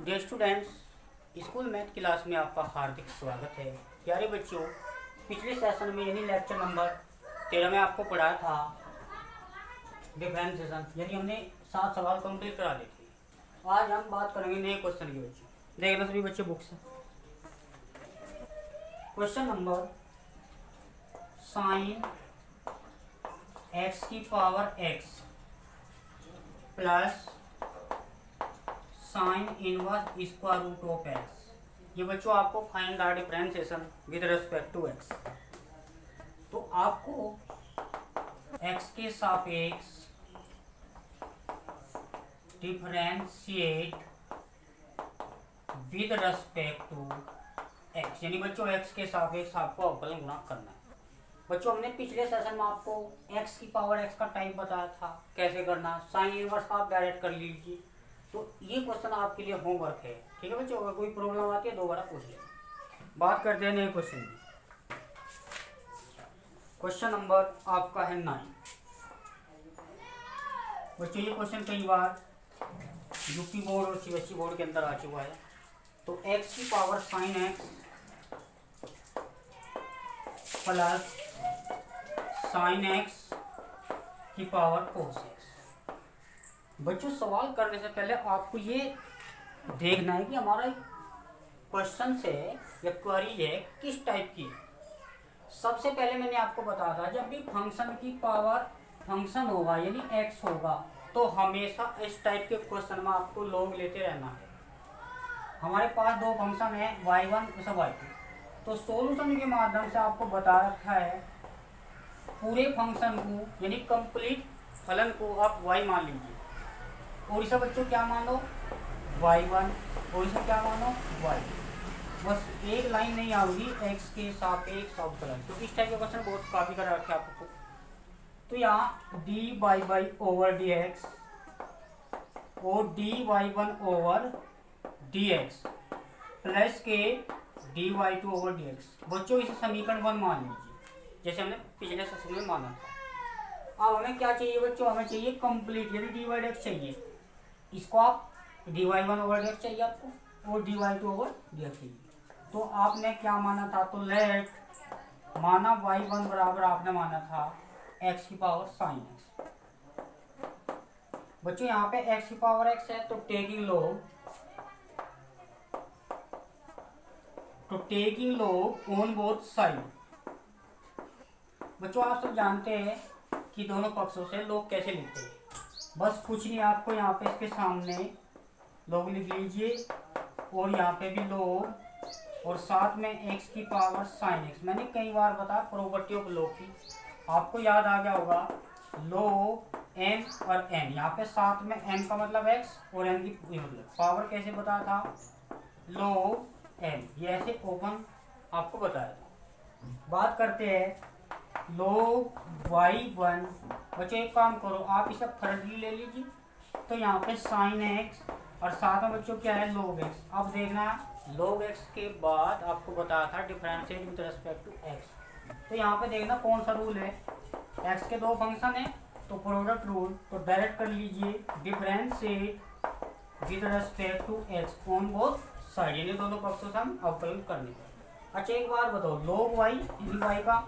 Dear students, school math class में आपका हार्दिक स्वागत है। प्यारे बच्चों, पिछले सेशन में यानी लेक्चर नंबर 13 में आपको पढ़ाया था डिफरेंशिएशन, यानी हमने 7 सवाल कंप्लीट करा दिए थे। आज हम बात करेंगे नए क्वेश्चन की। बच्चों देख लो सभी बच्चे books. Question number sine X की power X plus sine inverse square root of X. ये बच्चों आपको find the differentiation with respect to X. तो आपको एक्स के सापेक्ष differentiate with respect to X, यानी बच्चों एक्स के सापेक्ष आपको अवकलन गुणा करना है। बच्चों हमने पिछले सेशन में आपको एक्स की पावर एक्स का टाइप बताया था कैसे करना। साइन इनवर्स का आप डायरेक्ट कर लीजिए। तो ये क्वेश्चन आपके लिए होमवर्क है, ठीक है बच्चों। अगर कोई प्रॉब्लम आती है दोबारा पूछ लें। बात करते हैं नए क्वेश्चन की। क्वेश्चन नंबर आपका है 9। बच्चों ये क्वेश्चन कई बार यूपी बोर्ड और सीबीएसई बोर्ड के अंदर आ चुका है। तो एक्स की power sine x plus sign X की पावर कोस एक्स। बच्चों सवाल करने से पहले आपको ये देखना है कि हमारा क्वेश्चन से या क्वेरी है किस टाइप की। सबसे पहले मैंने आपको बताया था जब भी फंक्शन की पावर फंक्शन होगा यानी एक्स होगा तो हमेशा इस टाइप के क्वेश्चन में आपको लॉग लेते रहना है। हमारे पास दो फंक्शन है y1 तथा y2। तो सॉल्यूशन के माध्यम से आपको बता रखा है पूरे फंक्शन को यानी कंप्लीट फलन को आप y मान लीजिए और इसे बच्चों क्या मानो y1 और इसे क्या मानो y2। बस एक लाइन नहीं आऊगी x के सापेक्ष अवकलन, क्योंकि इस टाइप के क्वेश्चन बहुत काफी कर रखे आपको। तो यहाँ dy ओवर dx और dy1 ओवर dx प्लस के dy2 ओवर dx। बच्चों इसे समीकरण 1 मान लीजिए जैसे हमने पिछले सेशन में माना था। अब हमें क्या चाहिए बच्चों, हमें चाहिए कंप्लीट यदि dy dx चाहिए, इसको आप dy1 ओवर dx चाहिए आपको और dy2 ओवर dx चाहिए। तो आपने क्या माना था, तो लेट माना y1 बराबर आपने माना था x की पावर साइन x। बच्चों यहाँ पे x की पावर x है तो taking log on both side. बच्चों आप सब जानते हैं कि दोनों पक्षों से लॉग कैसे लिखते हैं। बस कुछ नहीं, आपको यहाँ पे इसके सामने लॉग लिख लीजिए और यहाँ पे भी लॉग और साथ में x की पावर साइन x। मैंने कई बार बताया प्रॉपर्टी ऑफ लॉग की, आपको याद आ गया होगा। लॉग m और n, यहाँ पे साथ में m का मतलब x और n की मतलब पावर कैसे बताया था, लॉग m। ये ऐसे ओपन आपको बताया था। बात करते हैं log y1। बच्चों एक काम करो, आप इसे फ्रंटली ले लीजिए। तो यहाँ पे साइन x और साथ में बच्चों क्या है log x। अब देखना log x के बाद आपको बताया था differentiate with respect to x। तो यहाँ पे देखना कौन सा रूल है, x के दो फंक्शन है तो प्रोडक्ट रूल। तो डायरेक्ट कर लीजिए differentiate with respect to x on both side, यानी दोनों पक्षों से हम अवकलन करने। अच्छा एक बार बताओ, log y यानी y का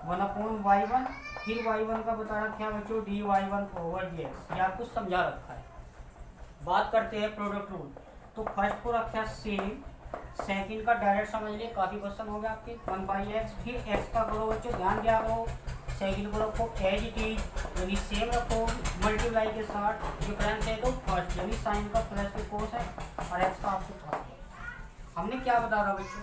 1/y1 फिर y1 का बता रखा है बच्चों dy1 ओवर dx। ये आपको समझा रखा है। बात करते हैं प्रोडक्ट रूल। तो फर्स्ट को रखा है सेम, सेकंड का डायरेक्ट समझ लिए, काफी क्वेश्चन हो गया आपके 1/x। फिर x का करो बच्चों, ध्यान दिया करो, सेकंड को रखो एज इट इज यानी सेम रखो, मल्टीप्लाई के साथ डिफरेंस है तो फर्स्ट यानी साइन का प्लस के कोस है और x का आपको था। हमने क्या बता रहा बच्चों,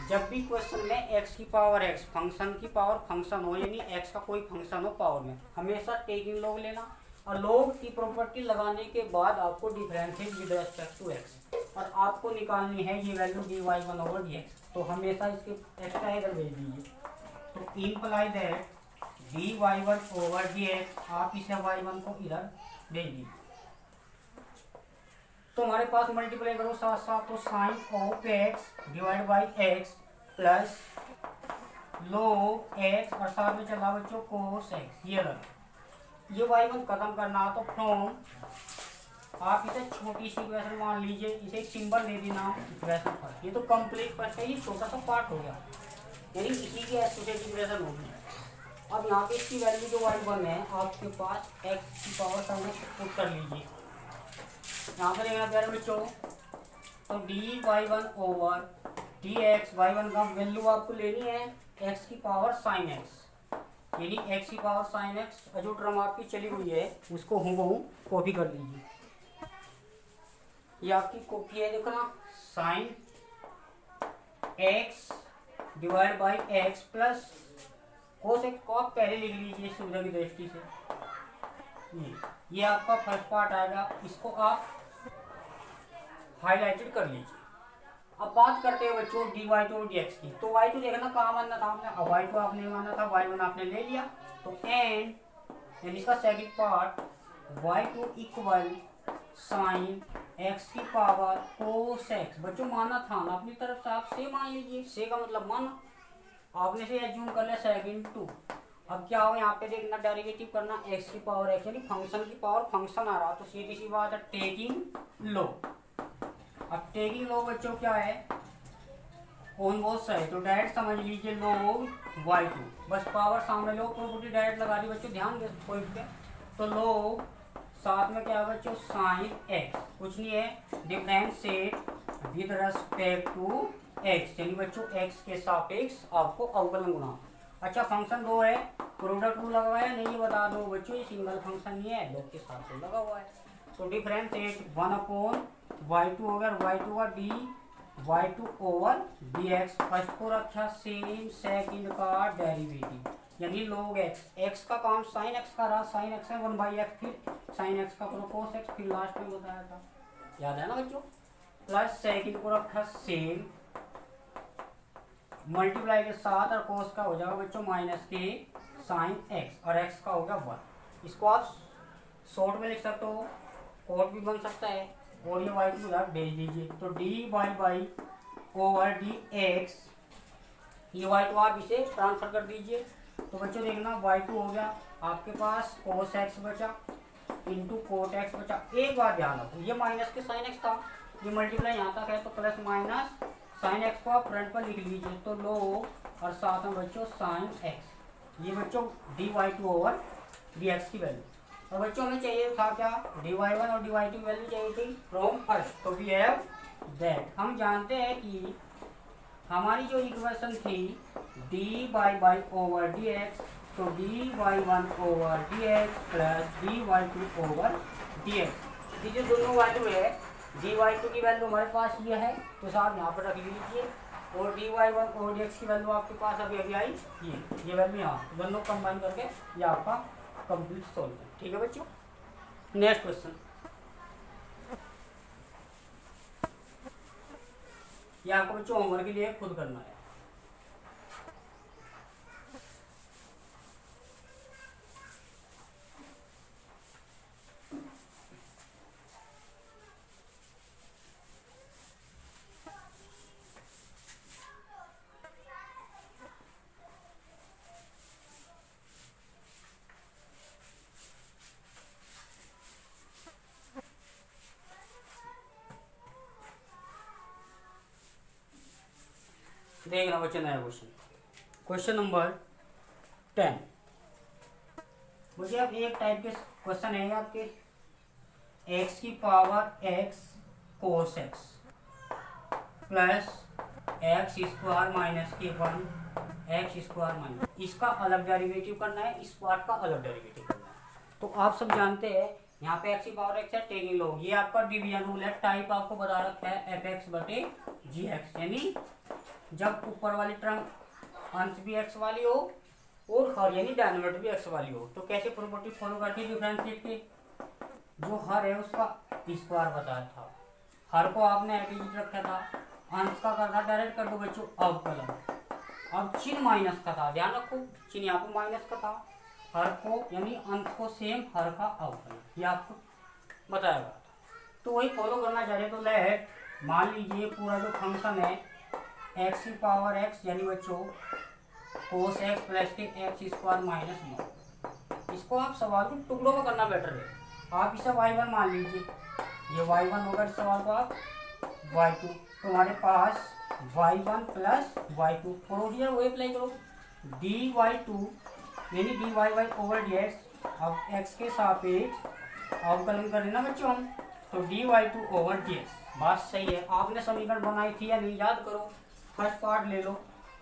जब भी क्वेश्चन में x की पावर x फंक्शन की पावर फंक्शन हो यानी x का कोई फंक्शन हो पावर में, हमेशा टेकिंग लॉग लेना और लॉग की प्रॉपर्टी लगाने के बाद आपको differentiate with respect to x और आपको निकालनी है ये वैल्यू dy1 ओवर dx। तो हमेशा इसके एक्स्ट्रा इधर भेज दीजिए। तो imply that dy1 over dx, आप इसे y1 को इधर भेज दीजिए। तो हमारे पास मल्टीप्लाई करो साथ साथ, तो sine of x divide by x plus log x और साथ में चला बच्चों कोस x। ये रहा, ये y1 खत्म करना तो फ्रॉम आप इसे छोटी सी इक्वेशन मान लीजिए, इसे एक सिंबल दे देना इक्वेशन पर। ये तो कंप्लीट पर है, ये छोटा सा पार्ट हो गया, यानी इसी की एसोसिएटिव इक्वेशन होगी। अब यहाँ पे इसकी वैल्यू जो y1 है आपके पास x की पावर साइन x पुट कर लीजिए। यहाँ पर देखना प्यारे बच्चों, तो dy1 ओवर dx, y1 का वैल्यू आपको लेनी है x की पावर साइन x, यानी x की पावर साइन x जो टर्म आपकी चली हुई है उसको हूबहू कॉपी कर लीजिए। ये आपकी कॉपी है, देखना sine x divide by x plus cos x को आप पहले लिख लीजिए सुविधा की दृष्टि से। ये आपका फर्स्ट पार्ट आएगा, इसको आप हाईलाइटेड कर लीजिए। अब बात करते हैं बच्चों dy2 और dx की। तो y2 देखना कहाँ मानना था आपने, अब y2 आपने मानना था, y1 आपने ले लिया। तो एंड यानी इसका second part y2 equal sine x की पावर कोस x। बच्चों मानना था ना अपनी तरफ से, आप से मान लीजिए, से का मतलब माना, आपने से एज्यूम कर लिया सेकंड टू। अब क्या हो, यहाँ पे देखना डेरिवेटिव करना x की पावर x, यानी फंक्शन की पावर फंक्शन आ रहा, तो सीधी सी बात है टेकिंग लो। अब टेकिंग लो बच्चों क्या है, ऑन बोथ साइड, तो डायरेक्ट समझ लीजिए log y2, बस पावर सामने लो, प्रॉपर्टी डायरेक्ट लगा दी बच्चों, ध्यान दे पॉइंट पे। तो log साथ में क्या है बच्चों साइन x, कुछ नहीं है, differentiate with respect to x, यानी बच्चों x के सापेक्ष आपको अवकलन गुना। अच्छा फंक्शन दो है, प्रोडक्ट रूल लगा हुआ है नहीं, ये बता दो बच्चों, ये सिंगल फंक्शन नहीं है, log के साथ तो लगा हुआ है। तो डिफरेंशिएट 1 y2 अगर y2 का D y2 over dx, first को रखा सेम, सेकंड का डेरिवेटिव यानी log x का काम sin x का रहा, sin x है 1/x, फिर sin x का cos x, फिर लास्ट में बताया था, याद है ना बच्चों। प्लस सेकंड को रखा सेम, मल्टीप्लाई के साथ, और cos का हो जाएगा बच्चों माइनस के sin x, और x का होगा 1। इसको आप शॉर्ट में लिख सकते हो, कोड भी बन सकता है, और ये y2 आप भेज दीजिए। तो dy ओवर dx, ये y2 आप इसे ट्रांसफर कर दीजिए। तो बच्चों देखना y2 हो गया आपके पास cos x बचा इंटू cot x बचा। एक बात ध्यान रखो, ये माइनस के sin x था, ये मल्टीप्लाई यहाँ तक है, तो प्लस माइनस sin x को आप फ्रंट पर लिख लीजिए, तो log और साथ में बच्चों sin x, ये बच्चों dy2 ओवर dx की वैल्यू। और बच्चों हमें चाहिए था क्या, dy1 और dy2 की वैल्यू चाहिए थी फ्रॉम फर्स्ट, तो वी हैव दैट। हम जानते हैं कि हमारी जो इक्वेशन थी dy ओवर dx, तो dy1 over dx plus dy2 over dx, ये जो दोनों वैल्यू है, dy2 की वैल्यू हमारे पास ये है, तो साथ यहाँ पर रख लीजिए, और dy1 ओवर dx की वैल्यू आपके पास अभी अभी आई ये वैल्यू यहाँ, दोनों कंबाइन करके ये आपका कंप्लीट सॉल्व है। ठीक है बच्चों, नेक्स्ट क्वेश्चन, ये आपको बच्चों होमवर्क के लिए खुद करना है। देखना बच्चे नया क्वेश्चन, क्वेश्चन नंबर 10। मुझे अब एक टाइप के क्वेश्चन है आपके, x की power x cos x plus x square minus के 1 x स्क्वायर माइनस, इसका अलग डेरिवेटिव करना है, इस पार्ट का अलग डेरिवेटिव करना है। तो आप सब जानते हैं यहाँ पे x की पावर x है, टेकिंग लो, ये आपका डिवीजन रूल है, टाइप आपको बता रखा है fx/gx, यानी जब ऊपर वाली टर्म अंश भी x वाली हो और हर यानी डायनोमिनेटर भी x वाली हो, तो कैसे प्रॉपर्टी फॉलो करती है डिफरेंशिएट की, जो हर है उसका स्क्वायर बताया था, हर को आपने एडिट रखा था, अंश का करना डायरेक्ट कर दो बच्चों अवकलन। अब चिन्ह माइनस का था, ध्यान रखो चिन्ह यहाँ पर माइनस का था, हर को यानी अंश को सेम, हर का अवकलन, ये आपको बताया गया था। तो वही फॉलो करना चाहिए। तो लेट मान लीजिए पूरा जो फंक्शन है x की पावर x, यानी बच्चों cos x प्लस के x स्क्वायर माइनस 1, इसको आप सवाल के टुकड़ों में करना बेटर है। आप इसे y1 मान लीजिए, ये y1 होगा इस सवाल का y2, तो हमारे पास y1 प्लस y2 प्रोसीजर वही अप्लाई करो, dy2 यानी dy वाई ओवर dx, अब x के सापेक्ष अवकलन कर लेना बच्चों हम, तो dy2 ओवर dx। बात सही है, आपने समीकरण बनाई थी या नहीं याद करो, फर्स्ट पार्ट ले लो,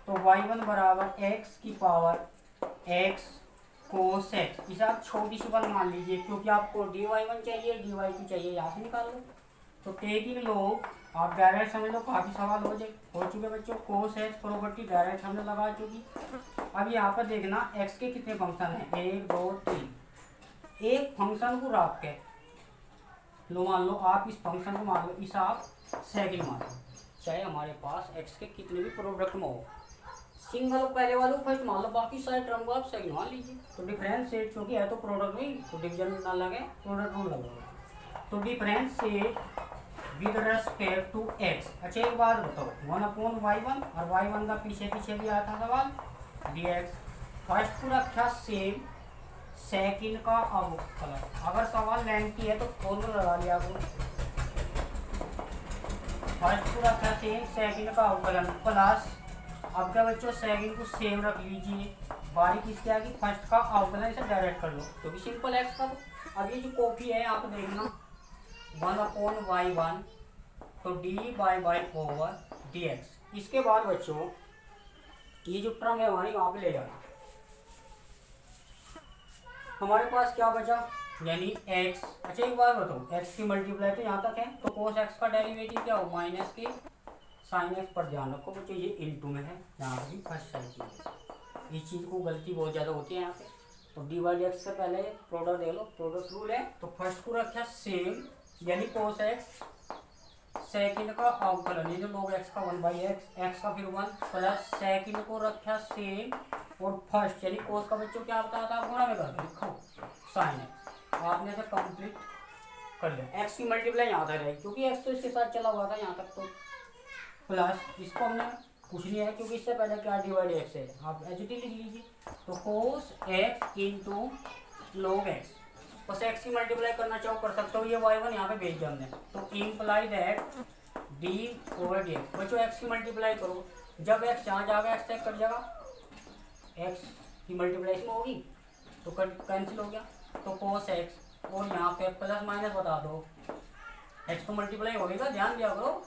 तो y1 बराबर x की पावर x कोस x, इसे आप छोटी सी वन मान लीजिए क्योंकि आपको dy1 चाहिए dy2 चाहिए, यहाँ से निकाल लो, तो टेकिंग लोग आप डायरेक्ट समझ लो, काफी सवाल हो चुके बच्चों, कोस एक्स प्रॉपर्टी डायरेक्ट हमने लगा चुकी। अब यहाँ पर देखना x के कितने फंक्शन हैं, 1 2 3, एक फंक्शन को रख के लो, मान लो आप इस फंक्शन को मान लो, इस आप सेकंड मान लो, चाहे हमारे पास x के कितने भी प्रोडक्ट में हो, सिंगल पहले वालों को फर्स्ट मान लो, बाकी सारे टर्म को आप सेकंड मान लीजिए, तो डिफरेंशिएट क्योंकि है तो प्रोडक्ट में, तो डिवीजन ना लगे प्रोडक्ट रूल लगेगा, तो differentiate with respect to x। अच्छा एक बात बताओ, 1/y1 और y1 का पीछे पीछे भी आता सवाल dx, फर्स्ट को रखा सेम, सेकंड का अवकलन, अगर सवाल लेंथी है तो फॉर्मूला लगा लिया आपको, फर्स्ट को रखा सेम, सेकंड का अवकलन प्लस, अब क्या बच्चों सेकंड को सेम रख लीजिए, बारी किसकी आएगी, फर्स्ट का अवकलन, इसे डायरेक्ट कर लो, तो भी सिंपल एक्स का। अब ये जो कॉपी है आप देखना 1/y1, तो dy ओवर dx, इसके बाद बच्चों ये जो टर्म है हमारी वहां पे ले जाना, हमारे पास क्या बचा, यानी x। अच्छा एक बात बताओ, x की मल्टीप्लाई तो यहाँ तक है, तो cos x का डेरिवेटिव क्या हो, माइनस के साइन एक्स, पर ध्यान रखो बच्चों ये इनटू में है, यहाँ भी फर्स्ट साइन की, इस चीज़ को गलती बहुत ज़्यादा होती है यहाँ पे, तो डी वाई एक्स से पहले प्रोडक्ट दे लो, प्रोडक्ट रूल है, तो फर्स्ट को रखा सेम यानी कोस एक्स, सेकंड का अवकलन ये जो लोग एक्स का 1/x, एक्स का फिर 1 प्लस सेकंड को रखा सेम, और फर्स्ट यानी कोस का बच्चों क्या बताया था गुणा में कर लिखो साइन एक्स, आपने से कंप्लीट कर लिया, एक्स की मल्टीप्लाई यहाँ तक रहेगी क्योंकि एक्स तो इसके साथ चला हुआ था यहाँ तक, तो प्लस इसको हमने कुछ नहीं है क्योंकि इससे पहले क्या डिवाइड एक्स है, आप एच टी लिख लीजिए, तो cos x into log x, बस एक्स की मल्टीप्लाई करना चाहो कर सकते हो, ये y1 यहाँ पे भेज दिया हमने, तो imply that d over D x, बच्चों एक्स की मल्टीप्लाई करो, जब एक्स यहाँ जाएगा एक्स तक कट जाएगा, एक्स की मल्टीप्लाई इसमें होगी तो कैंसिल हो गया, तो कोस एक्स और यहाँ पे प्लस माइनस बता दो, एक्स तो मल्टीप्लाई होगा, ध्यान दिया करो,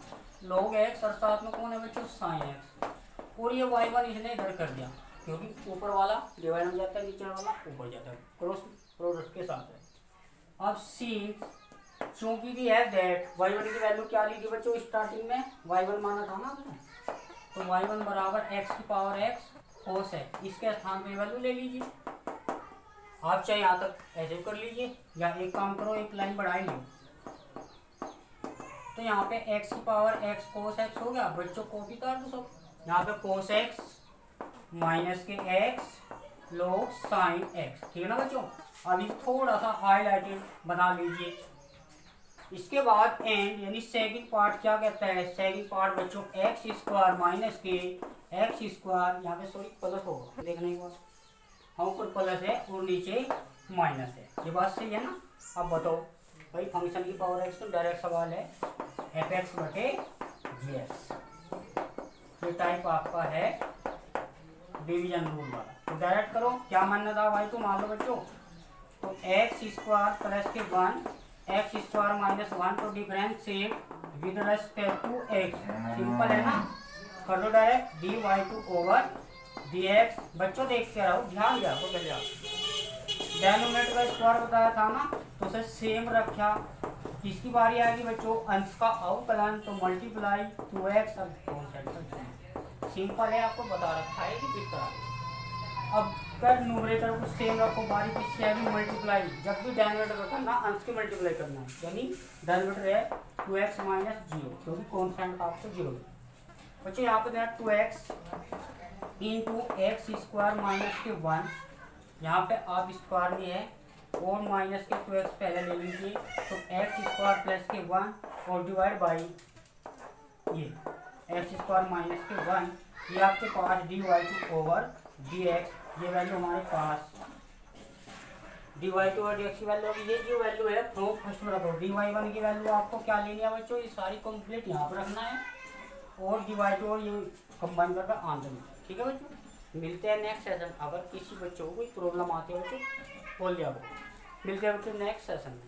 log x और साथ में कौन है बच्चों साइन एक्स, और ये y1 इसने इधर कर दिया क्योंकि ऊपर वाला डिवाइड हो जाता है, नीचे वाला ऊपर जाता है, क्रॉस प्रोडक्ट के साथ है। अब सिंस चूंकि भी है दैट y1 की वैल्यू क्या ली थी बच्चों, स्टार्टिंग में y1 माना था ना आपने, तो y1 बराबर x की पावर x कोस है, इसके स्थान पे वैल्यू ले लीजिए, आप चाहे यहाँ तक ऐसे कर लीजिए या एक काम करो एक लाइन बढ़ा लो, तो यहाँ पे x की पावर x कोस x हो गया, बच्चों कॉपी कर दो सब, यहाँ पे कोस x माइनस के x log साइन x, ठीक है ना बच्चों। अभी थोड़ा सा हाईलाइटेड बना लीजिए, इसके बाद एंड यानी सेकंड पार्ट क्या कहता है, सेकंड पार्ट बच्चों एक्स स्क्वायर माइनस के एक्स स्क्वायर, यहाँ पे सॉरी प्लस होगा देखने के बाद, हाँ ऊपर प्लस है और नीचे माइनस है, ये बात सही है ना। अब बताओ भाई फंक्शन की पावर एक्स तो डायरेक्ट सवाल है एफ एक्स बटे जी एक्स, ये टाइप आपका है डिवीजन रूल वाला, तो डायरेक्ट करो, क्या मानना था भाई तो मान लो बच्चों, तो एक्स स्क्वायर प्लस के 1 एक्स स्क्वायर माइनस 1, तो differentiate with respect to x, simple है ना, कर दो डायरेक्ट dy2 ओवर dx, बच्चों देख के रहो ध्यान दिया तो पहले डेनोमिनेटर का स्क्वायर बताया था ना, तो उसे सेम रखा, किसकी बारी आएगी बच्चों अंश का अवकलन, तो मल्टीप्लाई 2x, अब सिंपल है आपको बता रखा है कि किस तरह। अब कर न्यूमरेटर को सेम रखो, बारी किससे आएगी मल्टीप्लाई, जब भी डेनोमिनेटर का करना अंश के मल्टीप्लाई करना है, यानी डेनोमिनेटर है 2x माइनस 0 क्योंकि कॉन्स्टेंट का आपको 0 है बच्चों, यहाँ पे 2x into x square minus के 1, यहाँ पे आप स्क्वायर में है और माइनस के 2x पहले ले लीजिए, तो एक्स स्क्वायर प्लस के 1 और डिवाइड बाई ये एक्स स्क्वायर माइनस के 1, ये आपके पास dy2 ओवर dx, ये वैल्यू हमारे पास dy टू और dx की वैल्यू होगी। ये जो वैल्यू है फ्रॉम फर्स्ट बराबर dy1 की वैल्यू आपको क्या लेनी है बच्चों, ये सारी कंप्लीट यहाँ पर रखना है और dy टू और ये कंबाइन करके आंसर में। ठीक है बच्चों, मिलते हैं नेक्स्ट सेशन। अगर किसी बच्चों को कोई प्रॉब्लम आती है बच्चों बोल दिया, मिलते हैं बच्चों नेक्स्ट सेशन में।